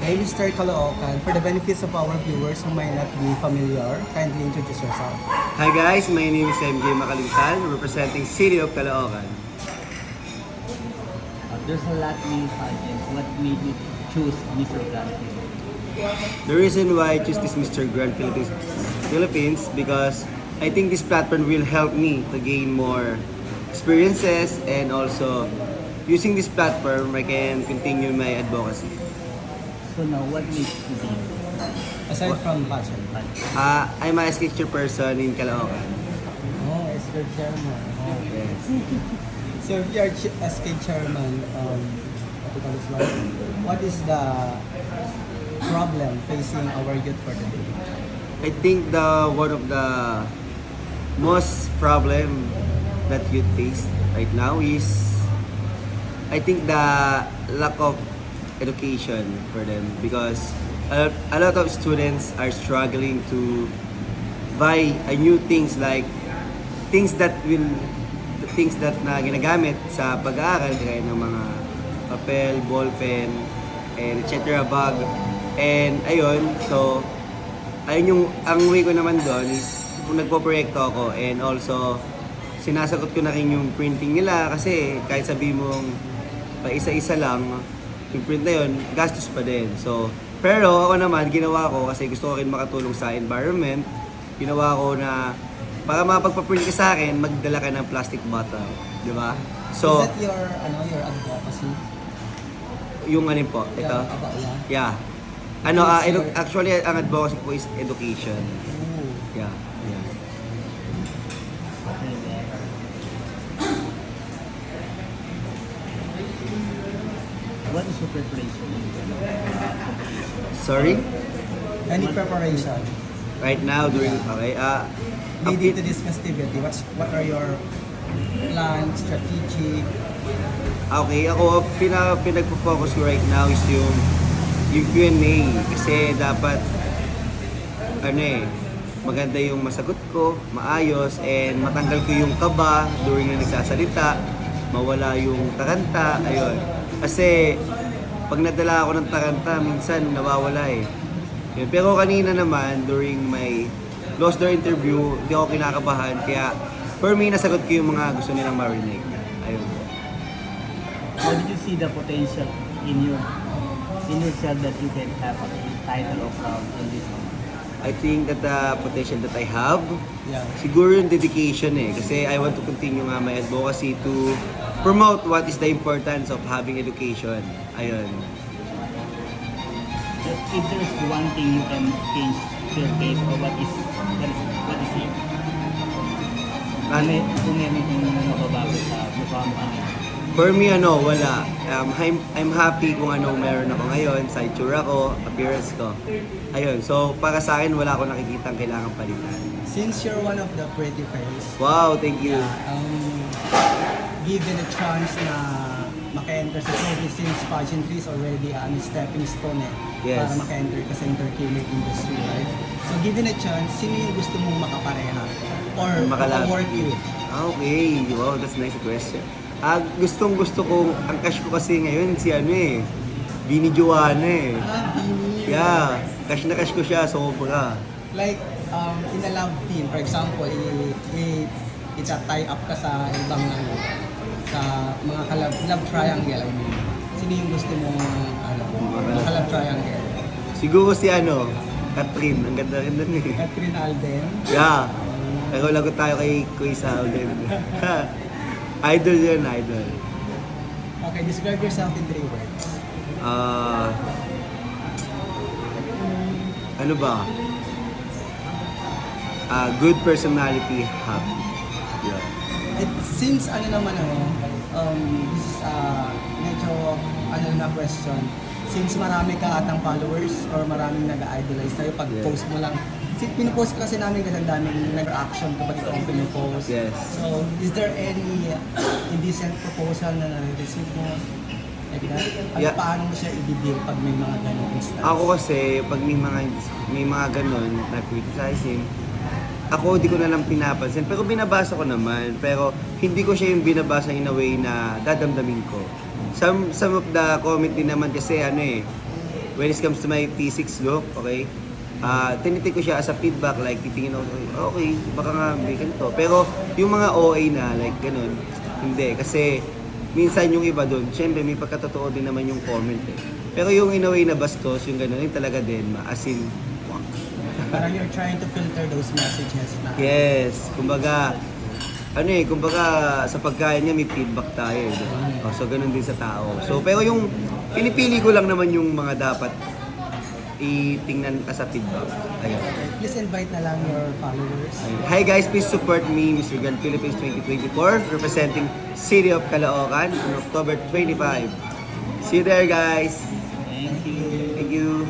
Hey, Mr. Caloocan, for the benefits of our viewers who might not be familiar, kindly introduce yourself. Hi guys, my name is MJ Makalintal, representing City of Caloocan. There's a lot many pageants. What made you choose Mr. Granville? The reason why I choose this Mr. Grand Philippines because I think this platform will help me to gain more experiences, and also using this platform I can continue my advocacy. So now, what makes you be Aside from passion. I'm a sketcher person in Caloocan. Oh, as your chairman. Oh. Yes. So if you are SK chairman, what is the problem facing our youth for today? I think the one of the most problem that youth face right now is I think the lack of education for them, because a lot of students are struggling to buy new things, like things that na ginagamit sa pag-aaral, kaya ng mga papel, ballpen, and etc. bag. And ayun, so ang way ko naman doon is kung nagpo-proyekto ako, and also sinasagot ko na rin yung printing nila, kasi kahit sabi mong pa isa-isa lang yung print na yun, gastos pa din. So, pero ako naman, ginawa ko kasi gusto ko rin makatulong sa environment. Ginawa ko na para makapagpa-print ka sa akin, magdala ka ng plastic bottle, di ba? So, is that your advocacy? yung ano po, ito. About Yeah. Actually, ang advocacy ko is education. Ooh. Yeah. Yeah. what is your preparation in Sorry? Any preparation Right now, during, okay, leading to this festivity? What are your plans, strategic? okay, ako, pinagpo-focus ko right now is yung Q&A, kasi dapat, maganda yung masagot ko, maayos, and matanggal ko yung kaba during na nagsasalita, mawala yung taranta, ayun. Kasi, pag nadala ako ng taranta, minsan nawawala eh. Yun. Pero kanina naman, during my closed door interview, hindi ako kinakabahan, kaya for me, nasagot ko yung mga gusto nilang marinig. Ayun. How did you see the potential in yourself that you can have a title of in this one? I think that the potential that I have, Yeah. siguro yung dedication eh. Kasi I want to continue nga my advocacy to promote what is the importance of having education. Ayun. If there's one thing you can change to your case, or what is it? Kung anything na mababago sa mukha mo. For me, wala. I'm happy kung meron ako ngayon, sa itsura ko, appearance ko. Ayun. So, para sa akin, wala akong nakikitang kailangan palitan. Since you're one of the pretty face, Wow, thank you. given a chance na maka-enter sa showbiz, since pageantry is already a stepping stone Yes. para maka-enter ka sa entertainment industry, right? So given a chance, sino yung gusto mong makapareha or Makalapit. maka-work with? Okay, wow, that's a nice question. Gusto ko, ang cash ko kasi ngayon si Bini Joanna eh. Bini. Yeah, cash na cash ko siya, sobra. Like, in a love team, for example, ita-tie up ka sa ibang sa mga love triangle, I mean. Sino yung gusto mong love triangle? Siguro si Catherine, ang ganda rin dun eh. Catherine Alden. Yeah, pero lagot tayo kay Kuya Alden. Idol yun, idol. Okay, describe yourself in 3 words. Ano ba? Good personality, happy. Yeah. Since this is medyo na question. Since marami ka atang followers or maraming nag-idolize sa'yo, pag post mo lang, pinupost kasi namin kasi ang daming nag-reaction kapag ito ang pinupost. Yes. So, is there any indecent proposal na na-receive mo? Like that? At paano mo siya i-deal pag may mga ganong instance? Ako kasi, pag may mga ganon na criticizing, ako di ko na lang pinapansin, pero binabasa ko naman, pero hindi ko siya yung binabasa in a way na dadamdamin ko. Some of the comment din naman kasi when it comes to my P6 look, okay, tinitik ko siya as a feedback, like titingin ako, okay, baka nga may ganito. Pero yung mga OA na, like ganun, hindi. Kasi minsan yung iba doon, syempre may pagkatotoo din naman yung comment eh. Pero yung in a way na bastos, yung ganun, yung talaga din, as in, Parang you're trying to filter those messages na. yes, kumbaga, kumbaga sa pagkain niya may feedback tayo, di ba? So ganun din sa tao. So pero yung pinipili ko lang naman yung mga dapat itingnan as a feedback. Ayun. Please invite na lang your followers. Ayun. Hi guys, please support me, Mr. Grand Philippines 2024, representing City of Caloocan on October 25. See you there guys. Thank you. Thank you.